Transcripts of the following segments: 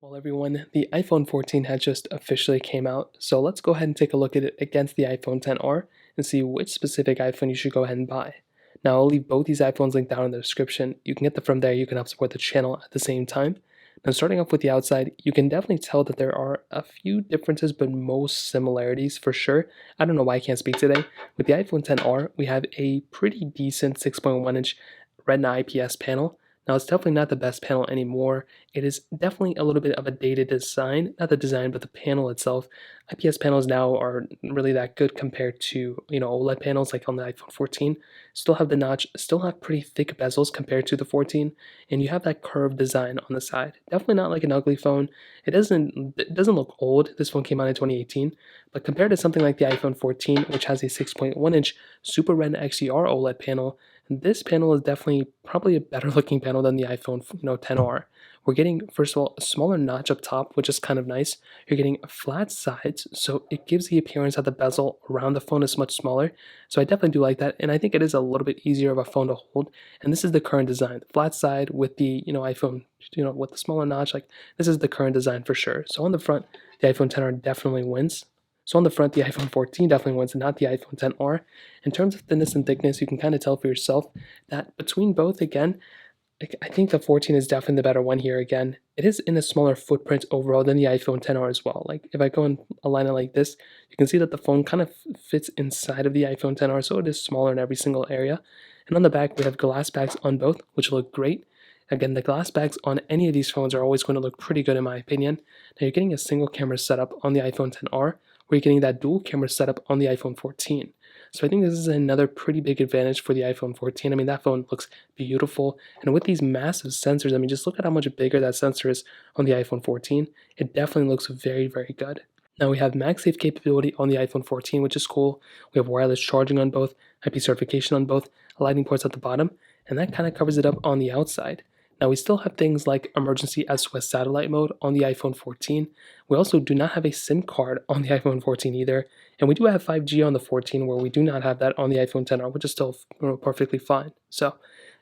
Well, everyone, the iPhone 14 had just officially came out, so let's go ahead and take a look at it against the iPhone XR and see which specific iPhone you should go ahead and buy. Now, I'll leave both these iPhones linked down in the description. You can get them from there. You can help support the channel at the same time. Now, starting off with the outside, you can definitely tell that there are a few differences, but most similarities for sure. I don't know why I can't speak today. With the iPhone XR, we have a pretty decent 6.1-inch Retina IPS panel. Now, it's definitely not the best panel anymore. It is definitely a little bit of a dated design, not the design, but the panel itself. IPS panels now are really that good compared to, OLED panels like on the iPhone 14. Still have the notch, still have pretty thick bezels compared to the 14, and you have that curved design on the side. Definitely not like an ugly phone. It doesn't look old. This phone came out in 2018, but compared to something like the iPhone 14, which has a 6.1-inch Super Retina XDR OLED panel, this panel is definitely probably a better looking panel than the iPhone, 10R. We're getting, first of all, a smaller notch up top, which is kind of nice. You're getting flat sides, so it gives the appearance that the bezel around the phone is much smaller. So I definitely do like that, and I think it is a little bit easier of a phone to hold. And this is the current design, the flat side with the, iPhone, with the smaller notch. Like this is the current design for sure. So on the front, the iPhone 10R definitely wins. So on the front, the iPhone 14 definitely wins, and not the iPhone 10R. In terms of thickness and thickness, you can kind of tell for yourself that between both, again, I think the 14 is definitely the better one here again. It is in a smaller footprint overall than the iPhone 10R as well. Like if I go and align it like this, you can see that the phone kind of fits inside of the iPhone 10R, so it is smaller in every single area. And on the back, we have glass backs on both, which look great. Again, the glass backs on any of these phones are always going to look pretty good in my opinion. Now you're getting a single camera setup on the iPhone 10R, where you're getting that dual camera setup on the iPhone 14. So I think this is another pretty big advantage for the iPhone 14. I mean, that phone looks beautiful. And with these massive sensors, I mean, just look at how much bigger that sensor is on the iPhone 14. It definitely looks very, very good. Now we have MagSafe capability on the iPhone 14, which is cool. We have wireless charging on both, IP certification on both, lightning ports at the bottom, and that kind of covers it up on the outside. Now we still have things like emergency SOS satellite mode on the iPhone 14. We also do not have a SIM card on the iPhone 14 either, and we do have 5G on the 14 where we do not have that on the iPhone 10R, which is still perfectly fine. So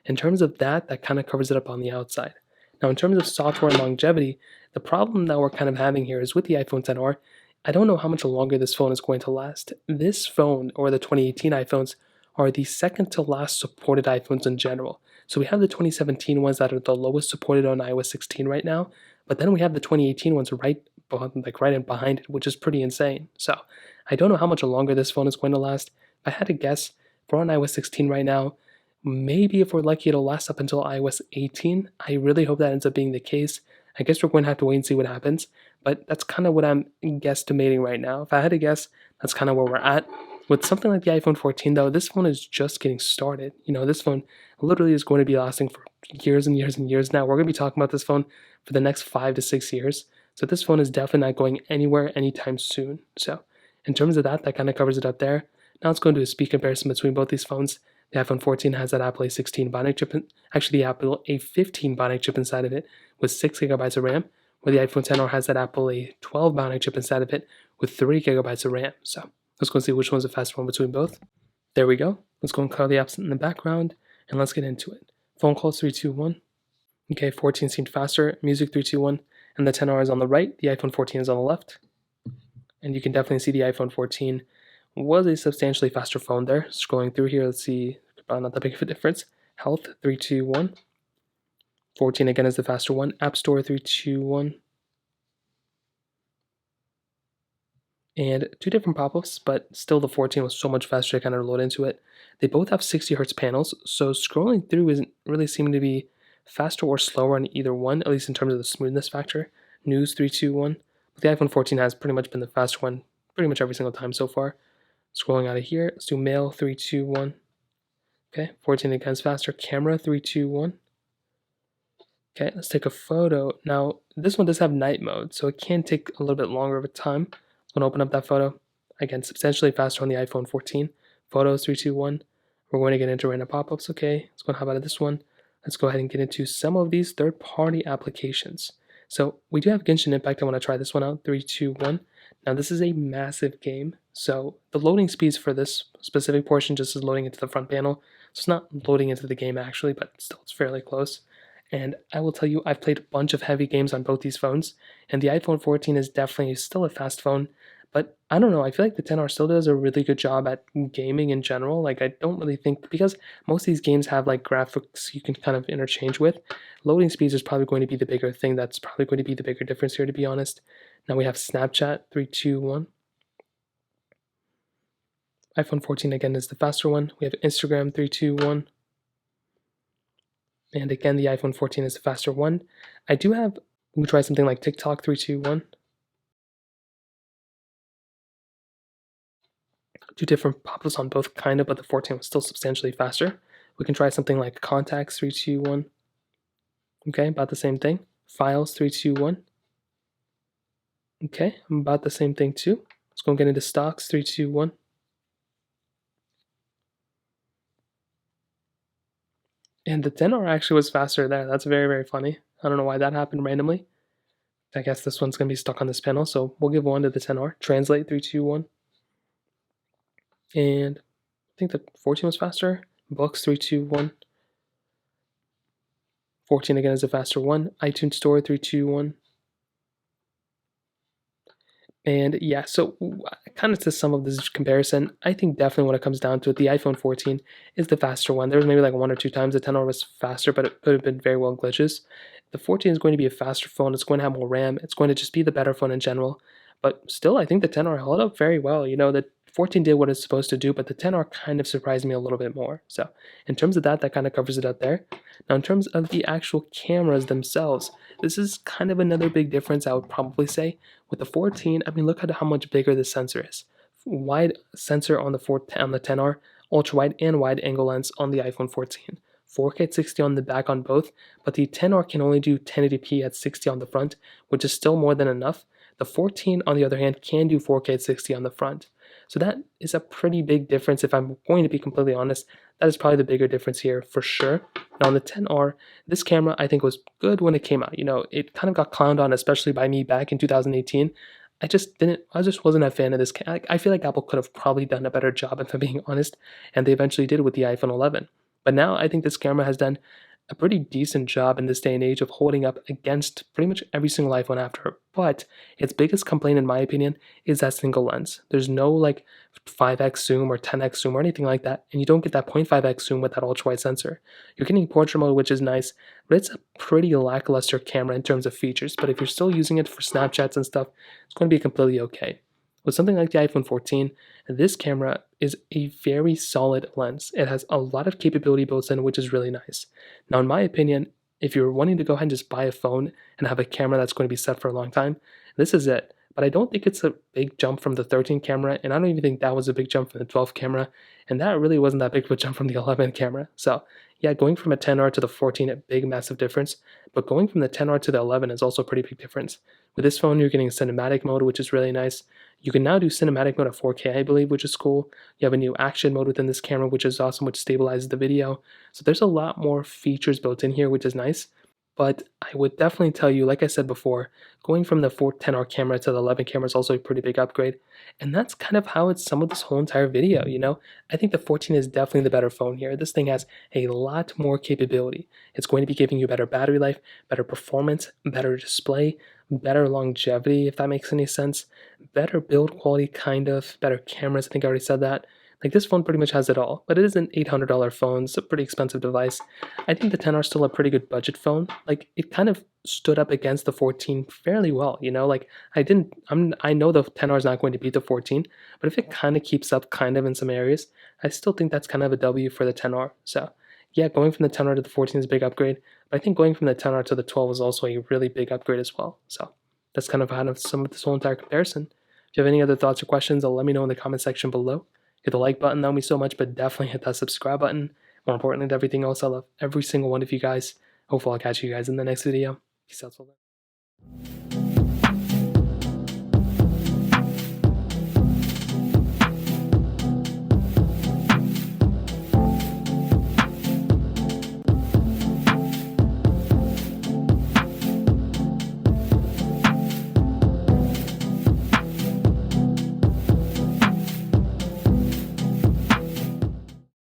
in terms of that, that kind of covers it up on the outside. Now in terms of software and longevity, the problem that we're kind of having here is with the iPhone 10R, I don't know how much longer this phone is going to last. This phone, or the 2018 iPhones, are the second to last supported iPhones in general. So we have the 2017 ones that are the lowest supported on iOS 16 right now, but then we have the 2018 ones right in behind it, which is pretty insane. So I don't know how much longer this phone is going to last. If I had to guess, if we're on iOS 16 right now, maybe if we're lucky it'll last up until iOS 18. I really hope that ends up being the case. I guess we're going to have to wait and see what happens, but that's kind of what I'm guesstimating right now. If I had to guess, that's kind of where we're at. With something like the iPhone 14 though, this phone is just getting started. This phone literally is going to be lasting for years and years and years now. We're going to be talking about this phone for the next 5 to 6 years. So this phone is definitely not going anywhere anytime soon. So in terms of that, that kind of covers it up there. Now let's go into a speed comparison between both these phones. The iPhone 14 has that Apple A16 Bionic chip, actually the Apple A15 Bionic chip inside of it with 6 gigabytes of RAM, where the iPhone 10R has that Apple A12 Bionic chip inside of it with 3 gigabytes of RAM. So let's go and see which one's the fastest one between both. There we go. Let's go and color the apps in the background, and let's get into it. Phone calls 3, 2, 1. Okay, 14 seemed faster. Music 3, 2, 1. And the 10R is on the right. The iPhone 14 is on the left. And you can definitely see the iPhone 14 was a substantially faster phone there. Scrolling through here, let's see, probably not that big of a difference. Health 3, 2, 1. 14 again is the faster one. App Store 3, 2, 1. And two different pop-ups, but still the 14 was so much faster to kind of load into it. They both have 60 hertz panels, so scrolling through isn't really seeming to be faster or slower on either one, at least in terms of the smoothness factor. News 3, 2, 1. But the iPhone 14 has pretty much been the faster one pretty much every single time so far. Scrolling out of here, let's do Mail 3, 2, 1. Okay, 14 again is faster. Camera 3, 2, 1. Okay, let's take a photo. Now, this one does have night mode, so it can take a little bit longer of a time. I'm going to open up that photo. Again, substantially faster on the iPhone 14. Photos 3, 2, 1. We're going to get into random pop-ups. Okay, let's go and hop out of this one. Let's go ahead and get into some of these third-party applications. So we do have Genshin Impact. I want to try this one out. 3, 2, 1. Now this is a massive game. So the loading speeds for this specific portion just is loading into the front panel. So it's not loading into the game actually, but still it's fairly close. And I will tell you, I've played a bunch of heavy games on both these phones, and the iPhone 14 is definitely still a fast phone. But I don't know, I feel like the 10R still does a really good job at gaming in general. Like, I don't really think, because most of these games have like graphics you can kind of interchange with, loading speeds is probably going to be the bigger thing. That's probably going to be the bigger difference here, to be honest. Now we have Snapchat 321. iPhone 14 again is the faster one. We have Instagram 321. And again, the iPhone 14 is the faster one. I do have, we can try something like TikTok 321. Two different pop-ups on both, kind of, but the 14 was still substantially faster. We can try something like Contacts 321. Okay, about the same thing. Files 321. Okay, about the same thing too. Let's go and get into Stocks 321. And the 10R actually was faster there. That's very, very funny. I don't know why that happened randomly. I guess this one's going to be stuck on this panel, so we'll give 1 to the 10R. Translate 321. And I think the 14 was faster. Books 321. 14 again is a faster one. iTunes Store 321. And yeah, so kind of to sum up this comparison, I think definitely when it comes down to it, the iPhone 14 is the faster one. There was maybe like 1 or 2 times the 10R was faster, but it could have been very well glitches. The 14 is going to be a faster phone. It's going to have more RAM. It's going to just be the better phone in general. But still, I think the 10R held up very well. You know, the 14 did what it's supposed to do, but the 10R kind of surprised me a little bit more. So in terms of that, that kind of covers it up there. Now, in terms of the actual cameras themselves, this is kind of another big difference, I would probably say. With the 14, I mean, look at how much bigger the sensor is. Wide sensor on the 10R, ultra wide and wide angle lens on the iPhone 14. 4K at 60 on the back on both, but the 10R can only do 1080p at 60 on the front, which is still more than enough. The 14, on the other hand, can do 4K at 60 on the front. So that is a pretty big difference. If I'm going to be completely honest, that is probably the bigger difference here for sure. Now on the 10R, this camera I think was good when it came out. You know, it kind of got clowned on, especially by me back in 2018. I just wasn't a fan of this. I feel like Apple could have probably done a better job, if I'm being honest, and they eventually did with the iPhone 11. But now I think this camera has done a pretty decent job in this day and age of holding up against pretty much every single iPhone after. But its biggest complaint, in my opinion, is that single lens. There's no like 5x zoom or 10x zoom or anything like that, and you don't get that 0.5x zoom with that ultra wide sensor. You're getting portrait mode, which is nice, but it's a pretty lackluster camera in terms of features. But if you're still using it for Snapchats and stuff, it's going to be completely okay. With something like the iPhone 14, this camera is a very solid lens. It has a lot of capability built in, which is really nice. Now, in my opinion, if you're wanting to go ahead and just buy a phone and have a camera that's going to be set for a long time, this is it. But I don't think it's a big jump from the 13 camera, and I don't even think that was a big jump from the 12 camera, and that really wasn't that big of a jump from the 11 camera. So yeah, going from a 10R to the 14, a big massive difference, but going from the 10R to the 11 is also a pretty big difference. With this phone, you're getting cinematic mode, which is really nice. You can now do cinematic mode at 4K, I believe, which is cool. You have a new action mode within this camera, which is awesome, which stabilizes the video. So there's a lot more features built in here, which is nice. But I would definitely tell you, like I said before, going from the 10R camera to the 11 camera is also a pretty big upgrade. And that's kind of how it's summed up this whole entire video, you know? I think the 14 is definitely the better phone here. This thing has a lot more capability. It's going to be giving you better battery life, better performance, better display, better longevity, if that makes any sense, better build quality, kind of, better cameras. I think I already said that. Like, this phone pretty much has it all, but it is an $800 phone. It's a pretty expensive device. I think the 10R is still a pretty good budget phone. Like, it kind of stood up against the 14 fairly well, you know? Like, I know the 10R is not going to beat the 14, but if it kind of keeps up kind of in some areas, I still think that's kind of a W for the 10R. So yeah, going from the 10R to the 14 is a big upgrade, but I think going from the 10R to the 12 is also a really big upgrade as well. So that's kind of some of this whole entire comparison. If you have any other thoughts or questions, let me know in the comment section below. Hit the like button, that would mean so much, but definitely hit that subscribe button. More importantly than everything else, I love every single one of you guys. Hopefully I'll catch you guys in the next video. Peace out till then.